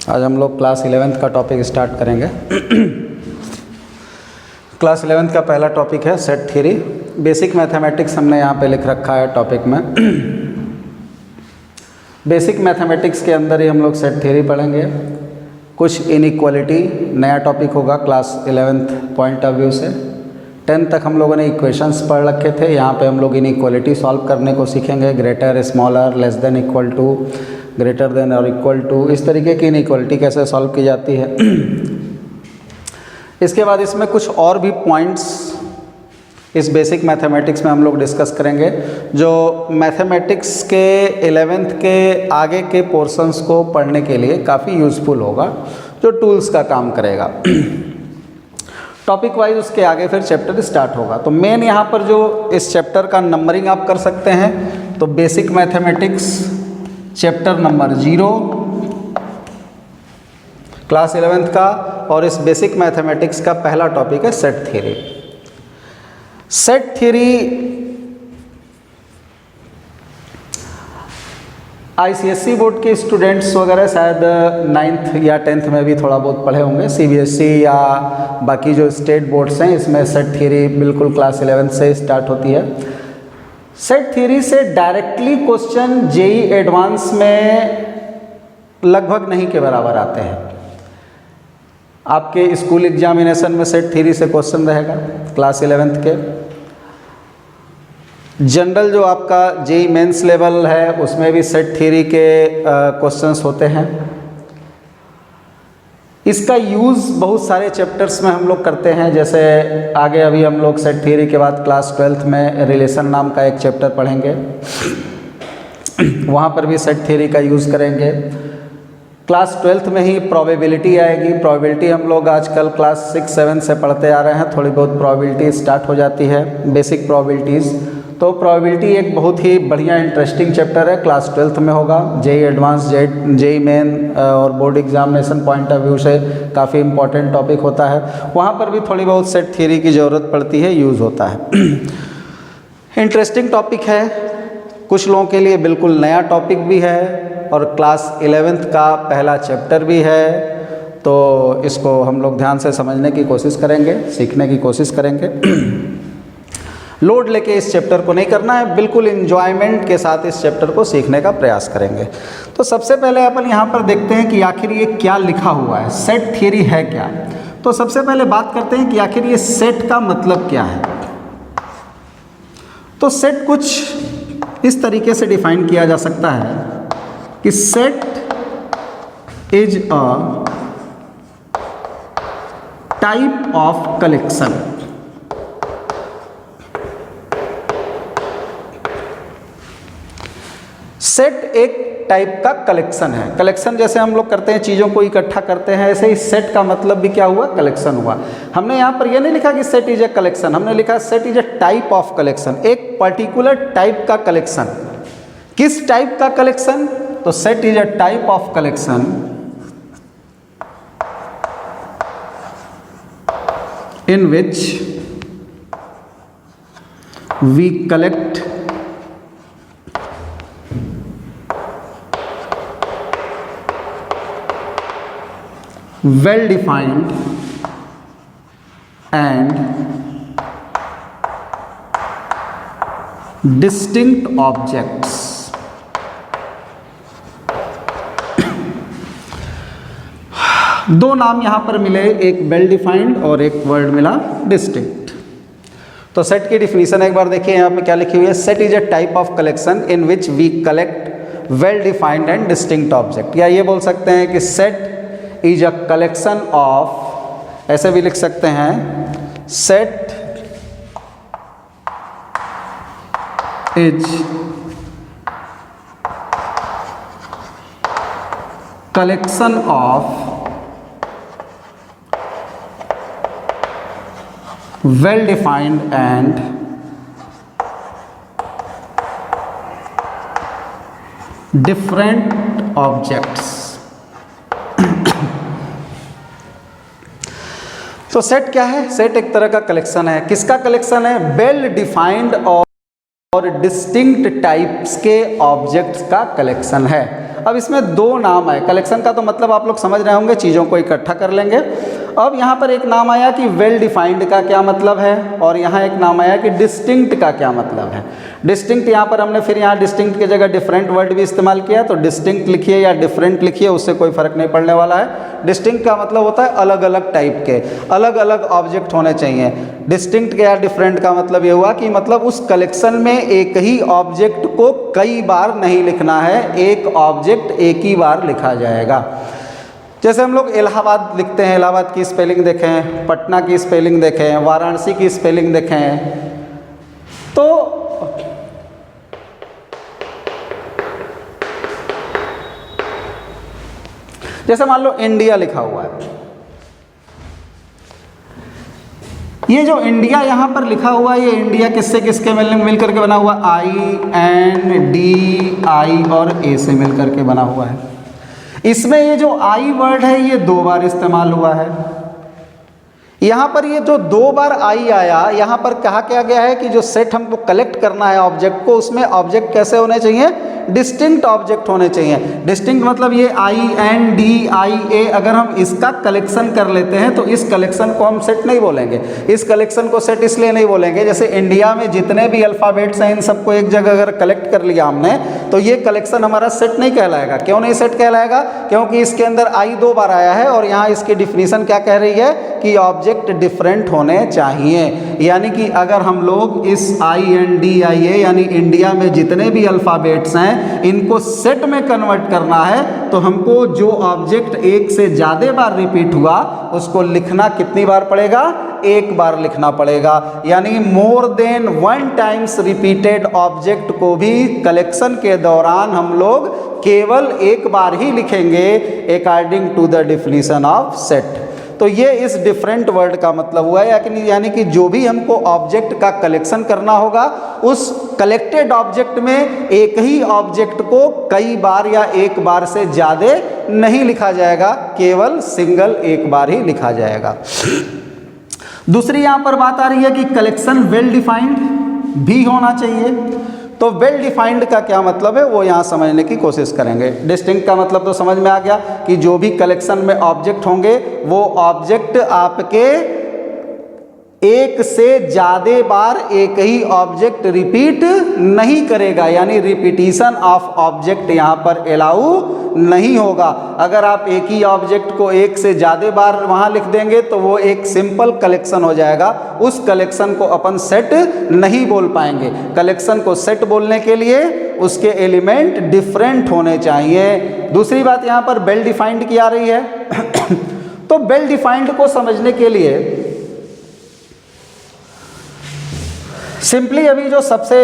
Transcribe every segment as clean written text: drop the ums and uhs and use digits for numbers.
आज हम लोग क्लास 11th का टॉपिक स्टार्ट करेंगे। क्लास 11th का पहला टॉपिक है सेट थ्योरी। बेसिक मैथमेटिक्स हमने यहाँ पे लिख रखा है टॉपिक में। बेसिक मैथमेटिक्स के अंदर ही हम लोग सेट थ्योरी पढ़ेंगे। कुछ इनइक्वालिटी नया टॉपिक होगा class 11th point of view से। 10th तक हम लोगों ने इक्वेशंस पढ़ रखे थे। यहाँ पे हम लोग इनइक्वालिटी सॉल्व करने को सीखेंगे। Greater, smaller, less than, equal to, greater than और इक्वल टू, इस तरीके की इनइक्वालिटी कैसे सॉल्व की जाती है। इसके बाद इसमें कुछ और भी पॉइंट्स इस बेसिक मैथमेटिक्स में हम लोग डिस्कस करेंगे जो मैथमेटिक्स के 11th के आगे के पोर्शंस को पढ़ने के लिए काफ़ी यूज़फुल होगा, जो टूल्स का काम करेगा। टॉपिक वाइज उसके आगे फिर चैप्टर स्टार्ट होगा। तो मेन यहाँ पर जो इस चैप्टर का नंबरिंग आप कर सकते हैं, तो basic mathematics chapter number 0 class 11th का, और इस बेसिक मैथमेटिक्स का पहला टॉपिक है set theory. Set theory ICSE board के स्टूडेंट्स वगैरह शायद 9th या 10th में भी थोड़ा बहुत पढ़े होंगे। सीबीएसई या बाकी जो स्टेट बोर्ड्स हैं इसमें सेट थ्योरी बिल्कुल क्लास 11th से स्टार्ट होती है। सेट थ्योरी से डायरेक्टली क्वेश्चन जेई एडवांस में लगभग नहीं के बराबर आते हैं। आपके स्कूल एग्जामिनेशन में सेट थ्योरी से क्वेश्चन रहेगा क्लास 11th के। जनरल जो आपका जेई मेंस लेवल है उसमें भी सेट थ्योरी के क्वेश्चंस होते हैं। इसका यूज़ बहुत सारे चैप्टर्स में हम लोग करते हैं। जैसे आगे अभी हम लोग सेट थ्योरी के बाद क्लास 12th में रिलेशन नाम का एक चैप्टर पढ़ेंगे, वहाँ पर भी सेट थ्योरी का यूज़ करेंगे। क्लास 12th में ही प्रोबेबिलिटी आएगी। प्रोबेबिलिटी हम लोग आजकल क्लास 6-7 से पढ़ते आ रहे हैं। थोड़ी बहुत प्रोबेबिलिटी स्टार्ट हो जाती है, बेसिक प्रोबेबिलिटीज़। तो प्रोबेबिलिटी एक बहुत ही बढ़िया इंटरेस्टिंग चैप्टर है, क्लास 12th में होगा। जेई एडवांस, जेई मेन और board examination point of view से काफ़ी इंपॉर्टेंट टॉपिक होता है। वहाँ पर भी थोड़ी बहुत सेट थ्योरी की ज़रूरत पड़ती है, यूज़ होता है। इंटरेस्टिंग टॉपिक है, कुछ लोगों के लिए बिल्कुल नया टॉपिक भी है, और क्लास 11th का पहला चैप्टर भी है। तो इसको हम लोग ध्यान से समझने की कोशिश करेंगे, सीखने की कोशिश करेंगे। लोड लेके इस चैप्टर को नहीं करना है, बिल्कुल एंजॉयमेंट के साथ इस चैप्टर को सीखने का प्रयास करेंगे। तो सबसे पहले अपन यहाँ पर देखते हैं कि आखिर ये क्या लिखा हुआ है, सेट थ्योरी है क्या। तो सबसे पहले बात करते हैं कि आखिर ये सेट का मतलब क्या है। तो सेट कुछ इस तरीके से डिफाइन किया जा सकता है कि set is a type of collection. Set एक टाइप का कलेक्शन है। कलेक्शन जैसे हम लोग करते हैं, चीज़ों को इकट्ठा करते हैं, ऐसे ही सेट का मतलब भी क्या हुआ, कलेक्शन हुआ। हमने यहाँ पर यह नहीं लिखा कि सेट इज ए कलेक्शन, हमने लिखा set is a type of collection, एक पर्टिकुलर टाइप का कलेक्शन। किस टाइप का कलेक्शन, तो set is a type of collection in which we collect well defined and distinct objects। दो नाम यहां पर मिले, एक वेल डिफाइंड और एक वर्ड मिला डिस्टिंक्ट। तो सेट की डिफिनीशन एक बार देखिए, यहां पे क्या लिखी हुई है। Set is a type of collection in which we collect well defined and distinct object. या ये बोल सकते हैं कि set is a collection of, ऐसे भी लिख सकते हैं, set is collection of well defined and different objects. तो सेट क्या है, सेट एक तरह का कलेक्शन है। किसका कलेक्शन है, वेल डिफाइंड और डिस्टिंक्ट टाइप्स के ऑब्जेक्ट्स का कलेक्शन है। अब इसमें दो नाम आए, कलेक्शन का तो मतलब आप लोग समझ रहे होंगे, चीज़ों को इकट्ठा कर लेंगे। अब यहाँ पर एक नाम आया कि वेल डिफाइंड का क्या मतलब है, और यहाँ एक नाम आया कि डिस्टिंक्ट का क्या मतलब है। डिस्टिंक्ट यहाँ पर हमने फिर यहाँ डिस्टिंक्ट की जगह डिफरेंट वर्ड भी इस्तेमाल किया, तो डिस्टिंक्ट लिखिए या डिफरेंट लिखिए, उससे कोई फर्क नहीं पड़ने वाला है। डिस्टिंक्ट का मतलब होता है अलग अलग टाइप के, अलग अलग ऑब्जेक्ट होने चाहिए। डिस्टिंक्ट या डिफरेंट का मतलब ये हुआ कि मतलब उस कलेक्शन में एक ही ऑब्जेक्ट को कई बार नहीं लिखना है, एक ऑब्जेक्ट एक ही बार लिखा जाएगा। जैसे हम लोग इलाहाबाद लिखते हैं, इलाहाबाद की स्पेलिंग देखें, पटना की स्पेलिंग देखें, वाराणसी की स्पेलिंग देखें, तो जैसे मान लो इंडिया लिखा हुआ है, ये जो इंडिया यहाँ पर लिखा हुआ है, ये इंडिया किससे किसके मिल करके बना हुआ, INDI और A से मिल करके बना हुआ है। इसमें ये जो आई वर्ड है ये 2 बार इस्तेमाल हुआ है। यहाँ पर ये जो 2 बार आई आया, यहाँ पर कहा क्या गया है कि जो सेट हमको कलेक्ट करना है ऑब्जेक्ट को, उसमें ऑब्जेक्ट कैसे होने चाहिए, डिस्टिंक्ट ऑब्जेक्ट होने चाहिए। डिस्टिंक्ट मतलब ये INDIA, अगर हम इसका कलेक्शन कर लेते हैं तो इस कलेक्शन को हम सेट नहीं बोलेंगे। इस कलेक्शन को सेट इसलिए नहीं बोलेंगे, जैसे इंडिया में जितने भी अल्फ़ाबेट्स हैं इन सबको एक जगह अगर कलेक्ट कर लिया हमने तो ये कलेक्शन हमारा सेट नहीं कहलाएगा। क्यों नहीं सेट कहलाएगा, क्योंकि इसके अंदर आई 2 बार आया है, और यहाँ इसकी डिफिनीशन क्या कह रही है कि ऑब्जेक्ट डिफरेंट होने चाहिए। यानी कि अगर हम लोग इस INDIA यानी इंडिया में जितने भी अल्फ़ाबेट्स हैं इनको सेट में कन्वर्ट करना है, तो हमको जो ऑब्जेक्ट एक से ज़्यादा बार रिपीट हुआ उसको लिखना कितनी बार पड़ेगा, 1 बार लिखना पड़ेगा। यानी more than 1 times repeated object को भी कलेक्शन के दौरान हम लोग केवल 1 बार ही लिखेंगे according to the definition of set. तो ये इस डिफरेंट वर्ड का मतलब हुआ है, यानी कि जो भी हमको ऑब्जेक्ट का कलेक्शन करना होगा उस कलेक्टेड ऑब्जेक्ट में एक ही ऑब्जेक्ट को कई बार या 1 बार से ज़्यादा नहीं लिखा जाएगा, केवल सिंगल 1 बार ही लिखा जाएगा। दूसरी यहाँ पर बात आ रही है कि कलेक्शन वेल डिफाइंड भी होना चाहिए। तो वेल डिफाइंड का क्या मतलब है वो यहाँ समझने की कोशिश करेंगे। डिस्टिंक्ट का मतलब तो समझ में आ गया कि जो भी कलेक्शन में ऑब्जेक्ट होंगे वो ऑब्जेक्ट आपके एक से ज़्यादा बार एक ही ऑब्जेक्ट रिपीट नहीं करेगा, यानी रिपीटिशन ऑफ ऑब्जेक्ट यहाँ पर अलाउ नहीं होगा। अगर आप एक ही ऑब्जेक्ट को एक से ज़्यादा बार वहाँ लिख देंगे तो वो एक सिंपल कलेक्शन हो जाएगा, उस कलेक्शन को अपन सेट नहीं बोल पाएंगे। कलेक्शन को सेट बोलने के लिए उसके एलिमेंट डिफरेंट होने चाहिए। दूसरी बात यहाँ पर वेल डिफाइंड की आ रही है तो वेल डिफाइंड को समझने के लिए सिंपली अभी जो सबसे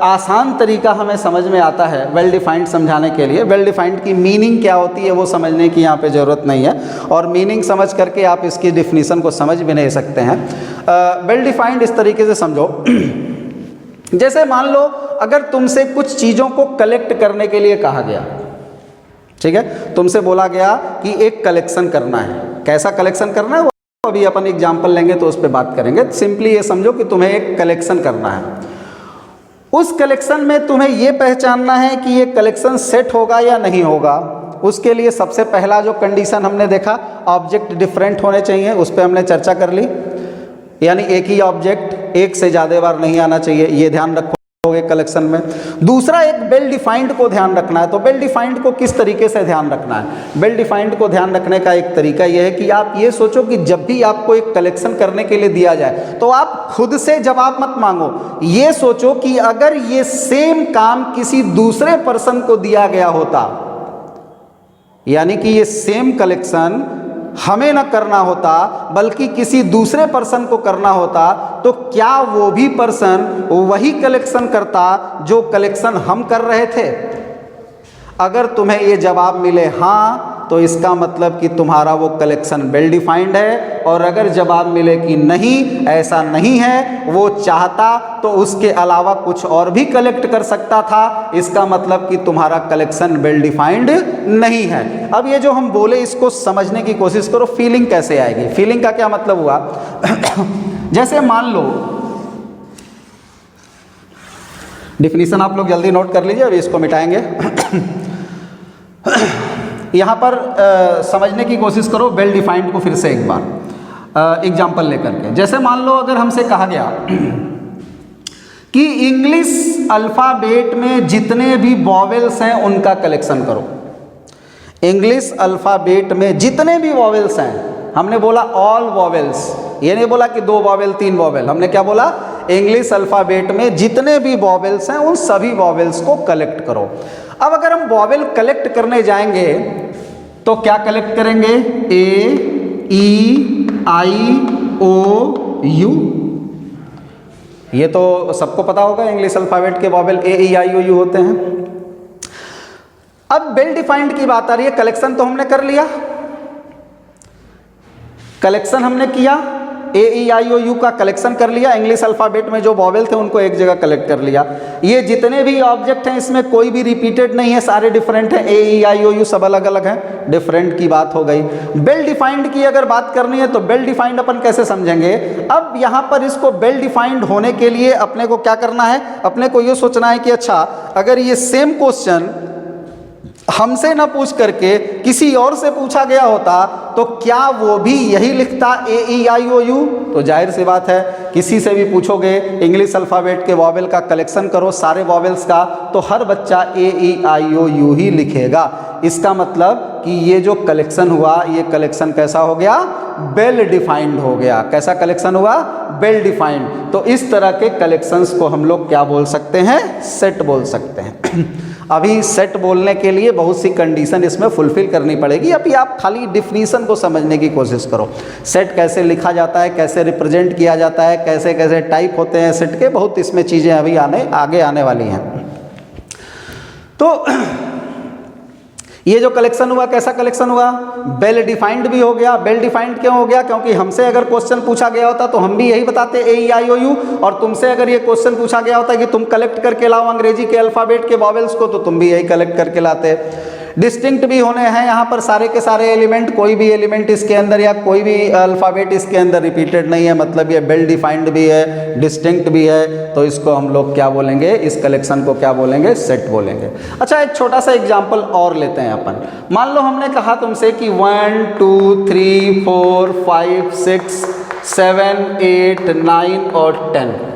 आसान तरीका हमें समझ में आता है वेल डिफाइंड समझाने के लिए, वेल डिफाइंड की मीनिंग क्या होती है वो समझने की यहाँ पे ज़रूरत नहीं है, और मीनिंग समझ करके आप इसकी डिफिनीसन को समझ भी नहीं सकते हैं। वेल डिफाइंड इस तरीके से समझो जैसे मान लो अगर तुमसे कुछ चीज़ों को कलेक्ट करने के लिए कहा गया, ठीक है, तुमसे बोला गया कि एक कलेक्शन करना है। कैसा कलेक्शन करना है अभी अपन एग्जाम्पल लेंगे तो उस पर बात करेंगे। सिंपली ये समझो कि तुम्हें एक कलेक्शन करना है, उस कलेक्शन में तुम्हें ये पहचानना है कि ये कलेक्शन सेट होगा या नहीं होगा। उसके लिए सबसे पहला जो कंडीशन हमने देखा ऑब्जेक्ट डिफरेंट होने चाहिए, उस पर हमने चर्चा कर ली, यानी एक ही ऑब्जेक्ट एक से ज़्यादा बार नहीं आना चाहिए, ये ध्यान रखोगे कलेक्शन में। दूसरा एक वेल डिफाइंड को ध्यान रखना है। तो वेल डिफाइंड को किस तरीके से ध्यान रखना है, वेल डिफाइंड को ध्यान रखने का एक तरीका यह है कि आप ये सोचो कि जब भी आपको एक कलेक्शन करने के लिए दिया जाए तो आप खुद से जवाब मत मांगो, ये सोचो कि अगर ये सेम काम किसी दूसरे पर्सन को दिया गया होता, यानी कि ये सेम कलेक्शन हमें न करना होता बल्कि किसी दूसरे पर्सन को करना होता, तो क्या वो भी पर्सन वही कलेक्शन करता जो कलेक्शन हम कर रहे थे? अगर तुम्हें ये जवाब मिले हाँ, तो इसका मतलब कि तुम्हारा वो कलेक्शन वेल डिफाइंड है, और अगर जवाब मिले कि नहीं ऐसा नहीं है, वो चाहता तो उसके अलावा कुछ और भी कलेक्ट कर सकता था, इसका मतलब कि तुम्हारा कलेक्शन वेल डिफाइंड नहीं है। अब ये जो हम बोले इसको समझने की कोशिश करो, फीलिंग कैसे आएगी। फीलिंग का क्या मतलब हुआ जैसे मान लो, डिफिनीशन आप लोग जल्दी नोट कर लीजिए, अभी इसको मिटाएंगे यहाँ पर समझने की कोशिश करो वेल डिफाइंड को फिर से एक बार एग्जाम्पल लेकर के। जैसे मान लो अगर हमसे कहा गया कि इंग्लिश अल्फ़ाबेट में जितने भी वॉवेल्स हैं उनका कलेक्शन करो। इंग्लिश अल्फ़ाबेट में जितने भी वॉवेल्स हैं, हमने बोला ऑल वॉवेल्स, ये नहीं बोला कि 2 वॉवेल 3 वॉवेल, हमने क्या बोला, इंग्लिश अल्फ़ाबेट में जितने भी वॉवेल्स हैं उन सभी वॉवेल्स को कलेक्ट करो। अब अगर हम वॉवेल कलेक्ट करने जाएंगे तो क्या कलेक्ट करेंगे, ए ई आई ओ यू, ये तो सबको पता होगा इंग्लिश अल्फ़ाबेट के vowel A E I O U होते हैं। अब वेल डिफाइंड की बात आ रही है, कलेक्शन तो हमने कर लिया, कलेक्शन हमने किया, ए ई आई ओ यू का कलेक्शन कर लिया, इंग्लिश अल्फ़ाबेट में जो वॉवेल थे उनको एक जगह कलेक्ट कर लिया। ये जितने भी ऑब्जेक्ट हैं इसमें कोई भी रिपीटेड नहीं है, सारे डिफरेंट हैं, ए ई आई ओ यू सब अलग अलग हैं, डिफरेंट की बात हो गई। वेल डिफाइंड की अगर बात करनी है तो वेल डिफाइंड अपन कैसे समझेंगे। अब यहाँ पर इसको वेल डिफाइंड होने के लिए अपने को क्या करना है, अपने को ये सोचना है कि अच्छा अगर ये सेम क्वेश्चन हमसे ना पूछ करके किसी और से पूछा गया होता तो क्या वो भी यही लिखता ए ई आई ओ यू। तो जाहिर सी बात है किसी से भी पूछोगे इंग्लिश अल्फ़ाबेट के वॉवेल का कलेक्शन करो सारे वॉवेल्स का, तो हर बच्चा ए ई आई ओ यू ही लिखेगा। इसका मतलब कि ये जो कलेक्शन हुआ ये कलेक्शन कैसा हो गया, वेल डिफाइंड हो गया। कैसा कलेक्शन हुआ, वेल डिफाइंड। तो इस तरह के कलेक्शंस को हम लोग क्या बोल सकते हैं, सेट बोल सकते हैं। अभी सेट बोलने के लिए बहुत सी कंडीशन इसमें फुलफिल करनी पड़ेगी। अभी आप खाली डिफिनीशन को समझने की कोशिश करो, सेट कैसे लिखा जाता है, कैसे रिप्रेजेंट किया जाता है, कैसे कैसे टाइप होते हैं सेट के, बहुत इसमें चीज़ें अभी आगे आने वाली हैं। तो ये जो कलेक्शन हुआ कैसा कलेक्शन हुआ, वेल डिफाइंड भी हो गया। वेल डिफाइंड क्यों हो गया, क्योंकि हमसे अगर क्वेश्चन पूछा गया होता तो हम भी यही बताते ए ई आई ओ यू, और तुमसे अगर ये क्वेश्चन पूछा गया होता कि तुम कलेक्ट करके लाओ अंग्रेजी के अल्फ़ाबेट के वॉवेल्स को, तो तुम भी यही कलेक्ट करके लाते। डिस्टिंक्ट भी होने हैं यहाँ पर सारे के सारे एलिमेंट, कोई भी एलिमेंट इसके अंदर या कोई भी अल्फ़ाबेट इसके अंदर रिपीटेड नहीं है, मतलब ये वेल डिफाइंड भी है, डिस्टिंक्ट भी है। तो इसको हम लोग क्या बोलेंगे, इस कलेक्शन को क्या बोलेंगे, सेट बोलेंगे। अच्छा एक छोटा सा एग्जाम्पल और लेते हैं अपन। मान लो हमने कहा तुमसे कि 1 2 3 4 5 6 7 8 9 और 10,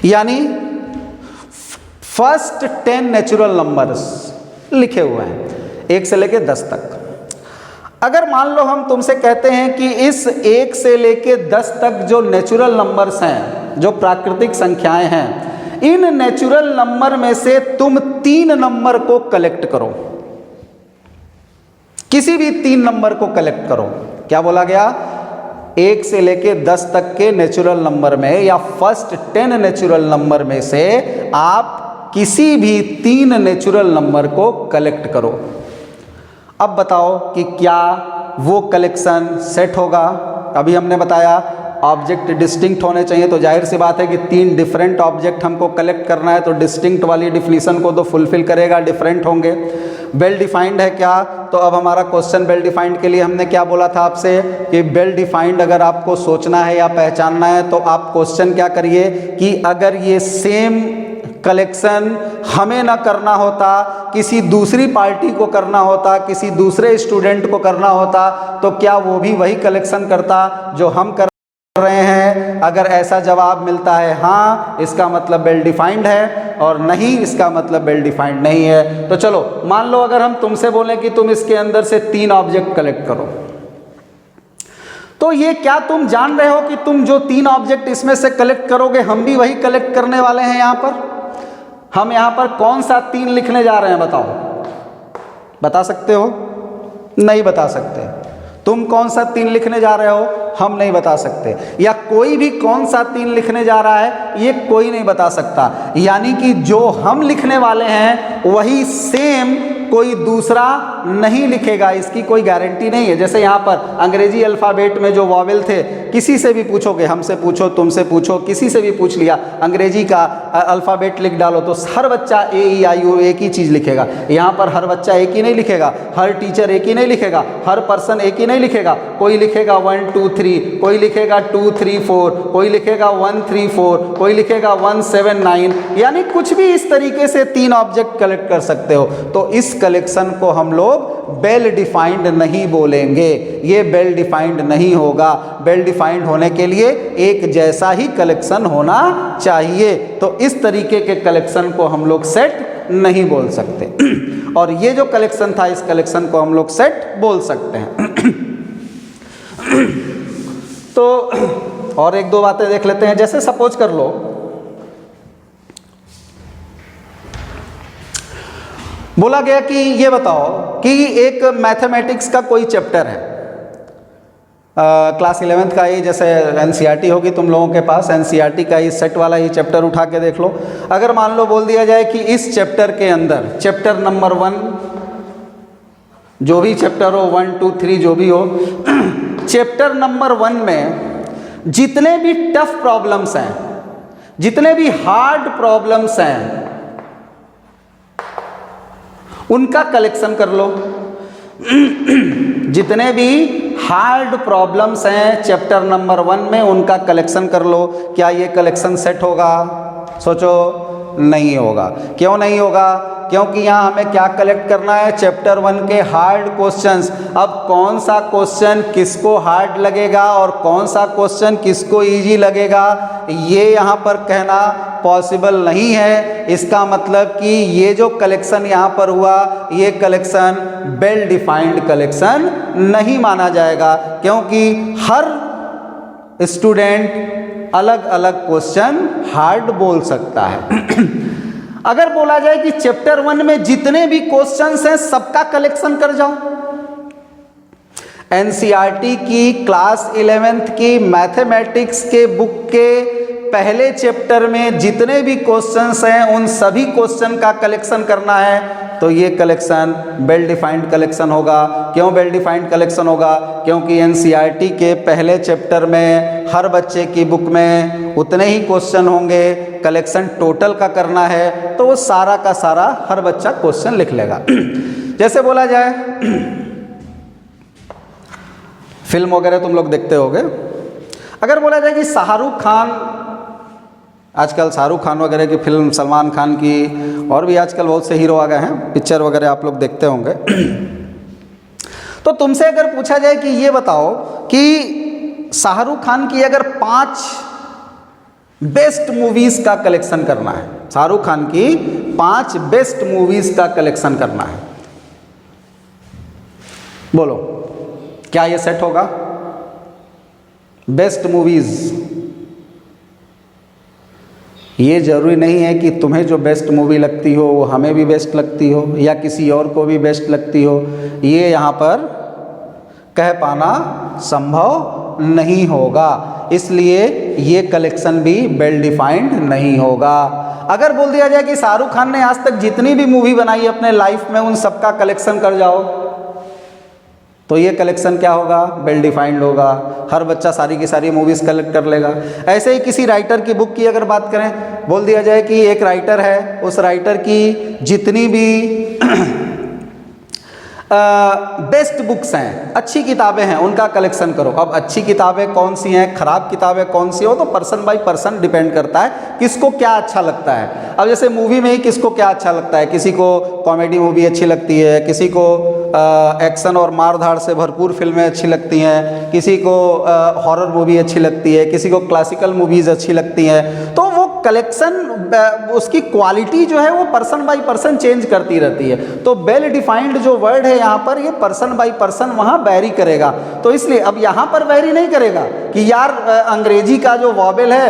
यानी फर्स्ट 10 नेचुरल नंबर्स लिखे हुए हैं 1 से लेके 10 तक। अगर मान लो हम तुमसे कहते हैं कि इस 1 से लेके 10 तक जो नेचुरल नंबर्स हैं, जो प्राकृतिक संख्याएं हैं, इन नेचुरल नंबर में से तुम 3 नंबर को कलेक्ट करो, किसी भी 3 नंबर को कलेक्ट करो। क्या बोला गया, 1 से लेके 10 तक के नेचुरल नंबर में या फर्स्ट 10 नेचुरल नंबर में से आप किसी भी 3 नेचुरल नंबर को कलेक्ट करो। अब बताओ कि क्या वो कलेक्शन सेट होगा। अभी हमने बताया ऑब्जेक्ट डिस्टिंक्ट होने चाहिए, तो जाहिर सी बात है कि 3 डिफरेंट ऑब्जेक्ट हमको कलेक्ट करना है, तो डिस्टिंक्ट वाली डिफिनीशन को तो फुलफिल करेगा, डिफरेंट होंगे। वेल डिफाइंड है क्या, तो अब हमारा क्वेश्चन वेल डिफाइंड के लिए हमने क्या बोला था आपसे कि वेल डिफाइंड अगर आपको सोचना है या पहचानना है तो आप क्वेश्चन क्या करिए कि अगर ये सेम कलेक्शन हमें ना करना होता, किसी दूसरी पार्टी को करना होता, किसी दूसरे स्टूडेंट को करना होता, तो क्या वो भी वही कलेक्शन करता जो हम कर रहे हैं। अगर ऐसा जवाब मिलता है हाँ, इसका मतलब वेल डिफाइंड है, और नहीं इसका मतलब वेल डिफाइंड नहीं है। तो चलो मान लो अगर हम तुमसे बोलें कि तुम इसके अंदर से 3 ऑब्जेक्ट कलेक्ट करो, तो ये क्या तुम जान रहे हो कि तुम जो 3 ऑब्जेक्ट इसमें से कलेक्ट करोगे हम भी वही कलेक्ट करने वाले हैं। यहाँ पर हम यहाँ पर कौन सा 3 लिखने जा रहे हैं, बताओ, बता सकते हो? नहीं बता सकते। तुम कौन सा 3 लिखने जा रहे हो, हम नहीं बता सकते। या कोई भी कौन सा 3 लिखने जा रहा है, ये कोई नहीं बता सकता। यानी कि जो हम लिखने वाले हैं वही सेम कोई दूसरा नहीं लिखेगा, इसकी कोई गारंटी नहीं है। जैसे यहाँ पर अंग्रेजी अल्फ़ाबेट में जो वॉवेल थे, किसी से भी पूछोगे, हमसे पूछो, तुमसे पूछो, किसी से भी पूछ लिया, अंग्रेजी का अल्फ़ाबेट लिख डालो तो हर बच्चा ए ई आई ओ एक ही चीज़ लिखेगा। यहाँ पर हर बच्चा एक ही नहीं लिखेगा, हर टीचर एक ही नहीं लिखेगा, हर पर्सन एक ही नहीं लिखेगा। कोई लिखेगा 1 2 3, कोई लिखेगा 2 3 4, कोई लिखेगा 1 3 4, कोई लिखेगा 1 7 9, यानी कुछ भी इस तरीके से 3 ऑब्जेक्ट कलेक्ट कर सकते हो। तो इस कलेक्शन को हम लोग वेल डिफाइंड नहीं बोलेंगे, ये वेल डिफाइंड नहीं होगा। वेल डिफाइंड होने के लिए एक जैसा ही कलेक्शन होना चाहिए। तो इस तरीके के कलेक्शन को हम लोग सेट नहीं बोल सकते। और ये जो कलेक्शन था, इस कलेक्शन को हम लोग सेट बोल सकते हैं। तो और एक दो बातें देख लेते हैं। जैसे सपोज कर लो, बोला गया कि ये बताओ कि एक मैथमेटिक्स का कोई चैप्टर है, क्लास 11th का ही, जैसे एनसीईआरटी होगी तुम लोगों के पास, एनसीईआरटी का ही सेट वाला ही चैप्टर उठा के देख लो। अगर मान लो बोल दिया जाए कि इस चैप्टर के अंदर चैप्टर नंबर 1, जो भी चैप्टर हो 1 2 3 जो भी हो, चैप्टर नंबर 1 में जितने भी टफ प्रॉब्लम्स हैं, जितने भी हार्ड प्रॉब्लम्स हैं, उनका कलेक्शन कर लो। जितने भी हार्ड प्रॉब्लम्स हैं चैप्टर नंबर 1 में, उनका कलेक्शन कर लो। क्या ये कलेक्शन सेट होगा? सोचो, नहीं होगा। क्यों नहीं होगा? क्योंकि यहाँ हमें क्या कलेक्ट करना है? चैप्टर 1 के हार्ड क्वेश्चंस। अब कौन सा क्वेश्चन किसको हार्ड लगेगा और कौन सा क्वेश्चन किसको इजी लगेगा, ये यहाँ पर कहना पॉसिबल नहीं है। इसका मतलब कि ये जो कलेक्शन यहाँ पर हुआ, ये कलेक्शन वेल डिफाइंड कलेक्शन नहीं माना जाएगा, क्योंकि हर स्टूडेंट अलग अलग क्वेश्चन हार्ड बोल सकता है। अगर बोला जाए कि चैप्टर 1 में जितने भी क्वेश्चंस हैं सबका कलेक्शन कर जाओ, एनसीईआरटी की क्लास 11th की मैथमेटिक्स के बुक के पहले चैप्टर में जितने भी क्वेश्चंस हैं उन सभी क्वेश्चन का कलेक्शन करना है, तो ये कलेक्शन वेल डिफाइंड कलेक्शन होगा। क्यों वेल डिफाइंड कलेक्शन होगा? क्योंकि एनसीईआरटी के पहले चैप्टर में हर बच्चे की बुक में उतने ही क्वेश्चन होंगे, कलेक्शन टोटल का करना है, तो वो सारा का सारा हर बच्चा क्वेश्चन लिख लेगा। जैसे बोला जाए, फिल्म वगैरह तुम लोग देखते होगे, अगर बोला जाए कि शाहरुख खान, आजकल शाहरुख खान वगैरह की फिल्म, सलमान खान की, और भी आजकल बहुत से हीरो आ गए हैं, पिक्चर वगैरह आप लोग देखते होंगे। तो तुमसे अगर पूछा जाए कि ये बताओ कि शाहरुख खान की अगर 5 बेस्ट मूवीज़ का कलेक्शन करना है, शाहरुख खान की 5 बेस्ट मूवीज़ का कलेक्शन करना है, बोलो क्या ये सेट होगा? बेस्ट मूवीज़, ये ज़रूरी नहीं है कि तुम्हें जो बेस्ट मूवी लगती हो वो हमें भी बेस्ट लगती हो या किसी और को भी बेस्ट लगती हो, ये यहाँ पर कह पाना संभव नहीं होगा। इसलिए ये कलेक्शन भी वेल डिफाइंड नहीं होगा। अगर बोल दिया जाए कि शाहरुख खान ने आज तक जितनी भी मूवी बनाई अपने लाइफ में उन सबका कलेक्शन कर जाओ, तो ये कलेक्शन क्या होगा? वेल डिफाइंड होगा। हर बच्चा सारी की सारी मूवीज़ कलेक्ट कर लेगा। ऐसे ही किसी राइटर की बुक की अगर बात करें, बोल दिया जाए कि एक राइटर है, उस राइटर की जितनी भी बेस्ट बुक्स हैं, अच्छी किताबें हैं, उनका कलेक्शन करो। अब अच्छी किताबें कौन सी हैं, खराब किताबें कौन सी हो, तो पर्सन बाय पर्सन डिपेंड करता है किसको क्या अच्छा लगता है। अब जैसे मूवी में ही किसको क्या अच्छा लगता है, किसी को कॉमेडी मूवी अच्छी लगती है, किसी को एक्शन और मारधाड़ से भरपूर फिल्में अच्छी लगती हैं, किसी को हॉरर मूवी अच्छी लगती है, किसी को क्लासिकल मूवीज़ अच्छी लगती हैं। तो वो कलेक्शन, उसकी क्वालिटी जो है वो पर्सन बाय पर्सन चेंज करती रहती है। तो वेल डिफाइंड जो वर्ड है यहाँ पर, ये पर्सन बाय पर्सन वहाँ वैरी करेगा। तो इसलिए अब यहाँ पर वैरी नहीं करेगा कि यार अंग्रेजी का जो वॉवेल है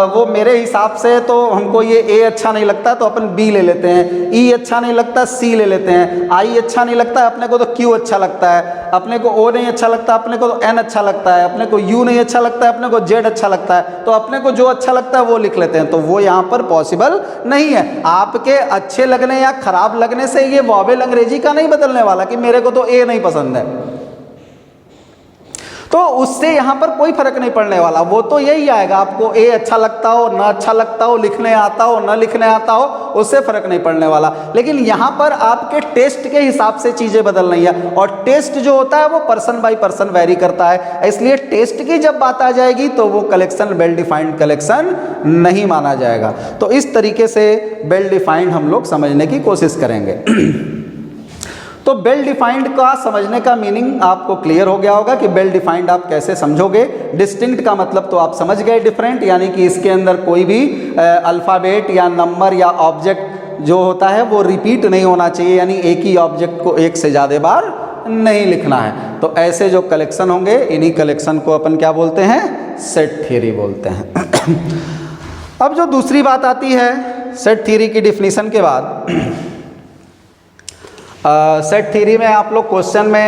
वो मेरे हिसाब से तो हमको ये ए अच्छा नहीं लगता तो अपन बी ले लेते हैं, ई अच्छा नहीं लगता सी ले लेते हैं, आई अच्छा नहीं लगता अपने को तो क्यू अच्छा लगता है, अपने को ओ नहीं अच्छा लगता अपने को तो एन अच्छा लगता है, अपने को यू नहीं अच्छा लगता है अपने को जेड अच्छा लगता है, तो अपने को जो अच्छा लगता है वो लिख लेते हैं। तो वो यहाँ पर पॉसिबल नहीं है। आपके अच्छे लगने या खराब लगने से ये वॉवेल अंग्रेजी का नहीं बदलने वाला कि मेरे को तो ए नहीं पसंद है, तो उससे यहाँ पर कोई फर्क नहीं पड़ने वाला। वो तो यही आएगा, आपको ए अच्छा लगता हो ना अच्छा लगता हो, लिखने आता हो ना लिखने आता हो, उससे फर्क नहीं पड़ने वाला। लेकिन यहाँ पर आपके टेस्ट के हिसाब से चीज़ें बदल रही हैं, और टेस्ट जो होता है वो पर्सन बाय पर्सन वेरी करता है। इसलिए टेस्ट की जब बात आ जाएगी तो वो कलेक्शन वेल डिफाइंड कलेक्शन नहीं माना जाएगा। तो इस तरीके से वेल डिफाइंड हम लोग समझने की कोशिश करेंगे। तो वेल डिफाइंड का समझने का मीनिंग आपको क्लियर हो गया होगा कि वेल डिफाइंड आप कैसे समझोगे। डिस्टिंक्ट का मतलब तो आप समझ गए, डिफरेंट, यानी कि इसके अंदर कोई भी अल्फ़ाबेट या नंबर या ऑब्जेक्ट जो होता है वो रिपीट नहीं होना चाहिए, यानी एक ही ऑब्जेक्ट को एक से ज़्यादा बार नहीं लिखना है। तो ऐसे जो कलेक्शन होंगे, इन्हीं कलेक्शन को अपन क्या बोलते हैं, सेट थ्योरी बोलते हैं। अब जो दूसरी बात आती है सेट थ्योरी की डिफिनीशन के बाद, सेट थ्योरी में आप लोग क्वेश्चन में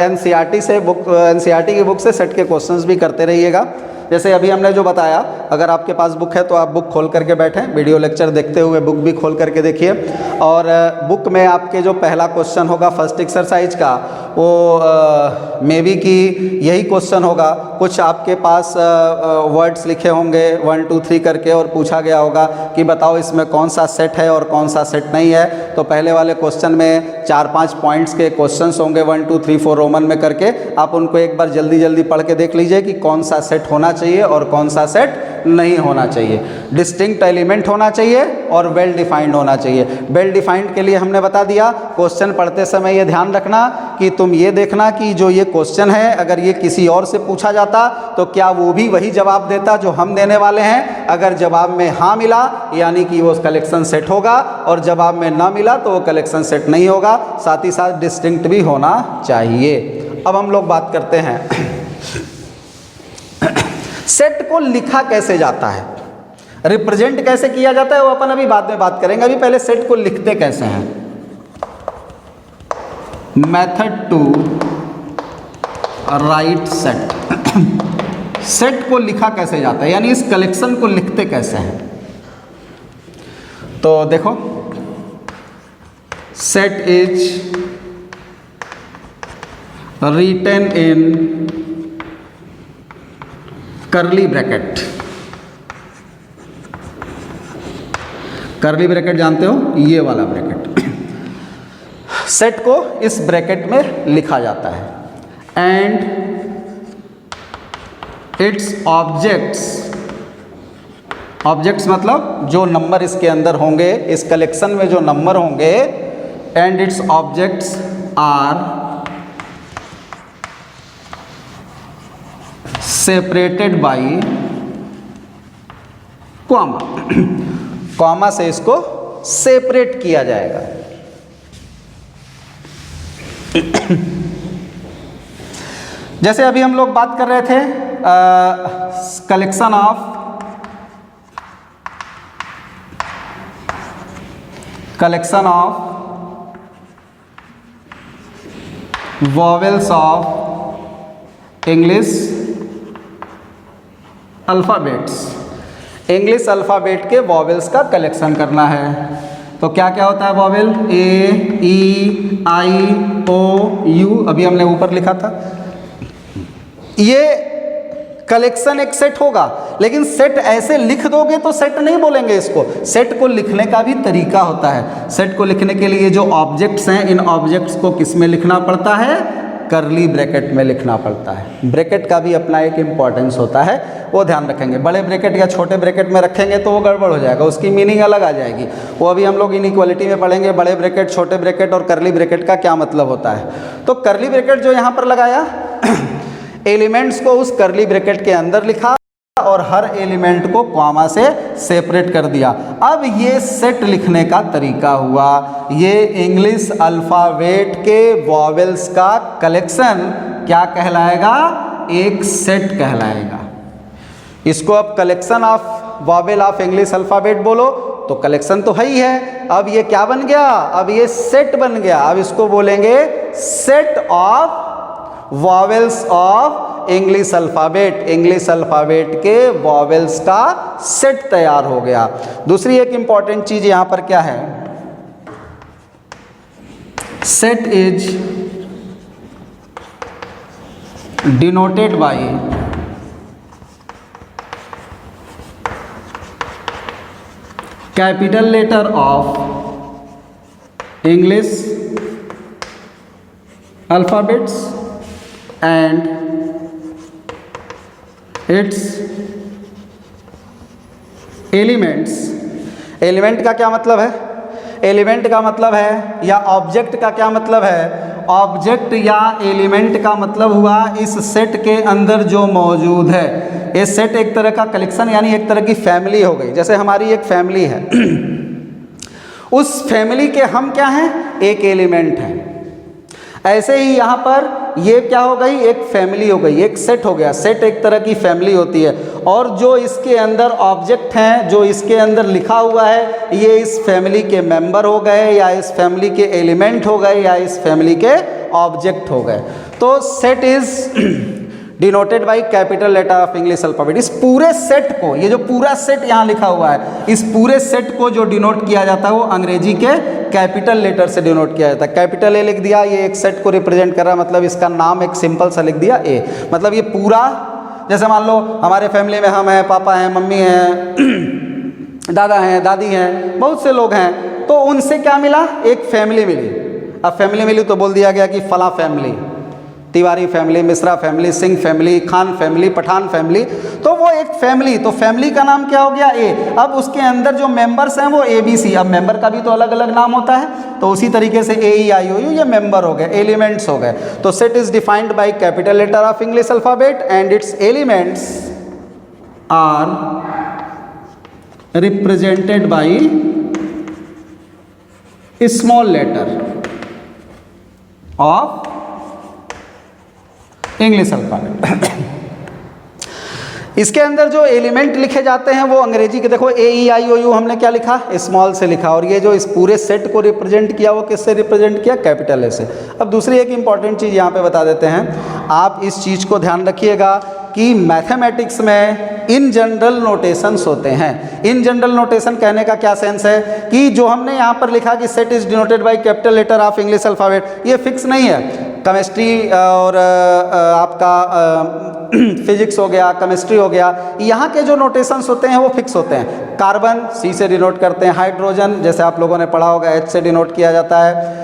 एनसीईआरटी की बुक से सेट के क्वेश्चंस भी करते रहिएगा। जैसे अभी हमने जो बताया, अगर आपके पास बुक है तो आप बुक खोल करके बैठें, वीडियो लेक्चर देखते हुए बुक भी खोल करके देखिए। और बुक में आपके जो पहला क्वेश्चन होगा फर्स्ट एक्सरसाइज का, वो मे बी कि यही क्वेश्चन होगा। कुछ आपके पास वर्ड्स लिखे होंगे 1 2 3 करके, और पूछा गया होगा कि बताओ इसमें कौन सा सेट है और कौन सा सेट नहीं है। तो पहले वाले क्वेश्चन में 4-5 पॉइंट्स के क्वेश्चंस होंगे 1 2 3 4 रोमन में करके, आप उनको एक बार जल्दी जल्दी पढ़ के देख लीजिए कि कौन सा सेट होना चाहिए और कौन सा सेट नहीं होना चाहिए। डिस्टिंक्ट एलिमेंट होना चाहिए और वेल डिफाइंड होना चाहिए। वेल डिफाइंड के लिए हमने बता दिया, क्वेश्चन पढ़ते समय ये ध्यान रखना कि तुम ये देखना कि जो ये क्वेश्चन है अगर ये किसी और से पूछा जाता तो क्या वो भी वही जवाब देता जो हम देने वाले हैं। अगर जवाब में हाँ मिला यानी कि वो कलेक्शन सेट होगा, और जवाब में ना मिला तो वो कलेक्शन सेट नहीं होगा। साथ ही साथ डिस्टिंक्ट भी होना चाहिए। अब हम लोग बात करते हैं सेट को लिखा कैसे जाता है, रिप्रेजेंट कैसे किया जाता है, वो अपन अभी बाद में बात करेंगे। अभी पहले सेट को लिखते कैसे हैं। Method to write set. Set को लिखा कैसे जाता है, यानी इस कलेक्शन को लिखते कैसे हैं। तो देखो, set is written in curly bracket. Curly bracket जानते हो, ये वाला ब्रैकेट। सेट को इस ब्रैकेट में लिखा जाता है। एंड इट्स ऑब्जेक्ट्स, ऑब्जेक्ट्स मतलब जो नंबर इसके अंदर होंगे, इस कलेक्शन में जो नंबर होंगे, and its objects are separated by comma. Comma से इसको सेपरेट किया जाएगा। जैसे अभी हम लोग बात कर रहे थे collection of vowels of English alphabets. English alphabet के वॉवेल्स का कलेक्शन करना है। तो क्या क्या होता है vowel, A, E, I, O, you, अभी हमने ऊपर लिखा था। ये कलेक्शन एक सेट होगा, लेकिन सेट ऐसे लिख दोगे तो सेट नहीं बोलेंगे इसको। सेट को लिखने का भी तरीका होता है। सेट को लिखने के लिए जो ऑब्जेक्ट्स हैं, इन ऑब्जेक्ट्स को किस में लिखना पड़ता है, कर्ली ब्रैकेट में लिखना पड़ता है। ब्रैकेट का भी अपना एक इम्पॉर्टेंस होता है, वो ध्यान रखेंगे। बड़े ब्रैकेट या छोटे ब्रैकेट में रखेंगे तो वो गड़बड़ हो जाएगा, उसकी मीनिंग अलग आ जाएगी। वो अभी हम लोग इनइक्वालिटी में पढ़ेंगे, बड़े ब्रैकेट, छोटे ब्रैकेट और कर्ली ब्रैकेट का क्या मतलब होता है। तो कर्ली ब्रैकेट जो यहाँ पर लगाया, एलिमेंट्स को उस कर्ली ब्रैकेट के अंदर लिखा और हर एलिमेंट को कॉमा से सेपरेट कर दिया। अब ये सेट लिखने का तरीका हुआ। ये इंग्लिश अल्फ़ाबेट के वॉवेल्स का कलेक्शन क्या कहलाएगा, एक सेट कहलाएगा। इसको अब collection of vowel of English alphabet बोलो तो कलेक्शन तो है ही है। अब ये क्या बन गया, अब ये सेट बन गया। अब इसको बोलेंगे set of vowels of of English alphabet, English alphabet के वॉवेल्स का सेट तैयार हो गया। दूसरी एक इंपॉर्टेंट चीज़ यहाँ पर क्या है, set is denoted by capital letter of English alphabets and its elements. Element का क्या मतलब है, एलिमेंट का मतलब है या ऑब्जेक्ट का क्या मतलब है, ऑब्जेक्ट या एलिमेंट का मतलब हुआ इस सेट के अंदर जो मौजूद है। ये सेट एक तरह का कलेक्शन यानी एक तरह की फैमिली हो गई। जैसे हमारी एक फैमिली है उस फैमिली के हम क्या हैं, एक एलिमेंट हैं। ऐसे ही यहाँ पर ये क्या हो गई, एक फैमिली हो गई, एक सेट हो गया। सेट एक तरह की फैमिली होती है और जो इसके अंदर ऑब्जेक्ट हैं, जो इसके अंदर लिखा हुआ है, ये इस फैमिली के मेंबर हो गए या इस फैमिली के एलिमेंट हो गए या इस फैमिली के ऑब्जेक्ट हो गए। तो set is denoted by capital letter of English alphabet. इस पूरे सेट को, ये जो पूरा सेट यहाँ लिखा हुआ है, इस पूरे सेट को जो डिनोट किया जाता है वो अंग्रेजी के कैपिटल लेटर से डिनोट किया जाता है। कैपिटल ए लिख दिया, ये एक सेट को रिप्रेजेंट कर रहा है, मतलब इसका नाम एक सिंपल सा लिख दिया ए। मतलब ये पूरा, जैसे मान लो हमारे फैमिली में हम हैं, पापा हैं, मम्मी हैं, दादा हैं, दादी हैं, बहुत से लोग हैं, तो उनसे क्या मिला, एक फैमिली मिली। अब फैमिली मिली तो बोल दिया गया कि फला family, Tiwari family, Mishra family, Singh family, Khan family, Pathan family, तो वो एक फैमिली। तो फैमिली का नाम क्या हो गया, ए। अब उसके अंदर जो मेंबर्स हैं वो ABC। अब मेंबर का भी तो अलग अलग नाम होता है, तो उसी तरीके से AEIOU ये मेंबर हो गए, एलिमेंट्स हो गए। तो set is defined by capital letter of English alphabet and its elements are represented by small letter of English alphabet. इसके अंदर जो एलिमेंट लिखे जाते हैं वो अंग्रेजी के, देखो AEIOU हमने क्या लिखा, स्मॉल से लिखा, और ये जो इस पूरे सेट को रिप्रेजेंट किया वो किससे रिप्रेजेंट किया, कैपिटल ए से। अब दूसरी एक इंपॉर्टेंट चीज़ यहाँ पे बता देते हैं, आप इस चीज़ को ध्यान रखिएगा कि मैथमेटिक्स में इन जनरल नोटेशंस होते हैं। इन जनरल नोटेशन कहने का क्या सेंस है कि जो हमने यहाँ पर लिखा कि set is denoted by capital letter of English alphabet, ये फिक्स नहीं है। केमिस्ट्री और आपका फिजिक्स हो गया, केमिस्ट्री हो गया, यहाँ के जो नोटेशंस होते हैं वो फिक्स होते हैं। कार्बन C से डिनोट करते हैं, हाइड्रोजन जैसे आप लोगों ने पढ़ा होगा H से डिनोट किया जाता है।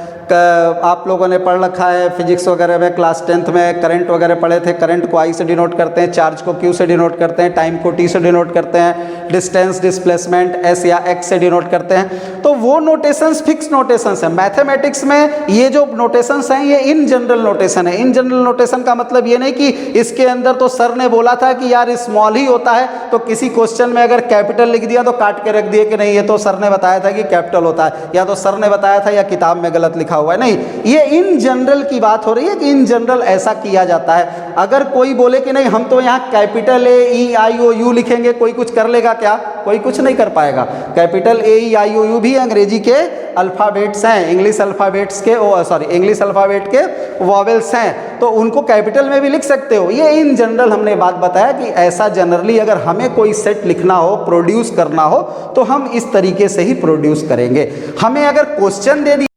आप लोगों ने पढ़ रखा है फिजिक्स वगैरह में, क्लास 10th में करंट वगैरह पढ़े थे, करंट को I से डिनोट करते हैं, चार्ज को Q से डिनोट करते हैं, टाइम को T से डिनोट करते हैं, डिस्टेंस डिस्प्लेसमेंट S या X से डिनोट करते हैं। तो वो नोटेशंस फिक्स नोटेशंस हैं। मैथमेटिक्स में ये जो नोटेशंस हैं ये इन जनरल नोटेशन है। इन जनरल नोटेशन का मतलब ये नहीं कि इसके अंदर तो सर ने बोला था कि यार स्मॉल ही होता है, तो किसी क्वेश्चन में अगर कैपिटल लिख दिया तो काट के रख दिए कि नहीं ये तो सर ने बताया था कि कैपिटल होता है, या तो सर ने बताया था या किताब में गलत लिखा हुआ है। नहीं, ये इन जनरल की बात हो रही है कि इन जनरल ऐसा किया जाता है। अगर कोई बोले कि नहीं हम तो यहाँ कैपिटल AEIOU लिखेंगे, कोई कुछ कर लेगा क्या, कोई कुछ नहीं कर पाएगा। कैपिटल AEIOU भी अंग्रेजी के अल्फ़ाबेट्स हैं, इंग्लिश अल्फ़ाबेट्स के इंग्लिश अल्फ़ाबेट के वॉवेल्स हैं, तो उनको कैपिटल में भी लिख सकते हो। ये इन जनरल हमने बात बताया कि ऐसा जनरली अगर हमें कोई सेट लिखना हो, प्रोड्यूस करना हो, तो हम इस तरीके से ही प्रोड्यूस करेंगे। हमें अगर क्वेश्चन दे दिया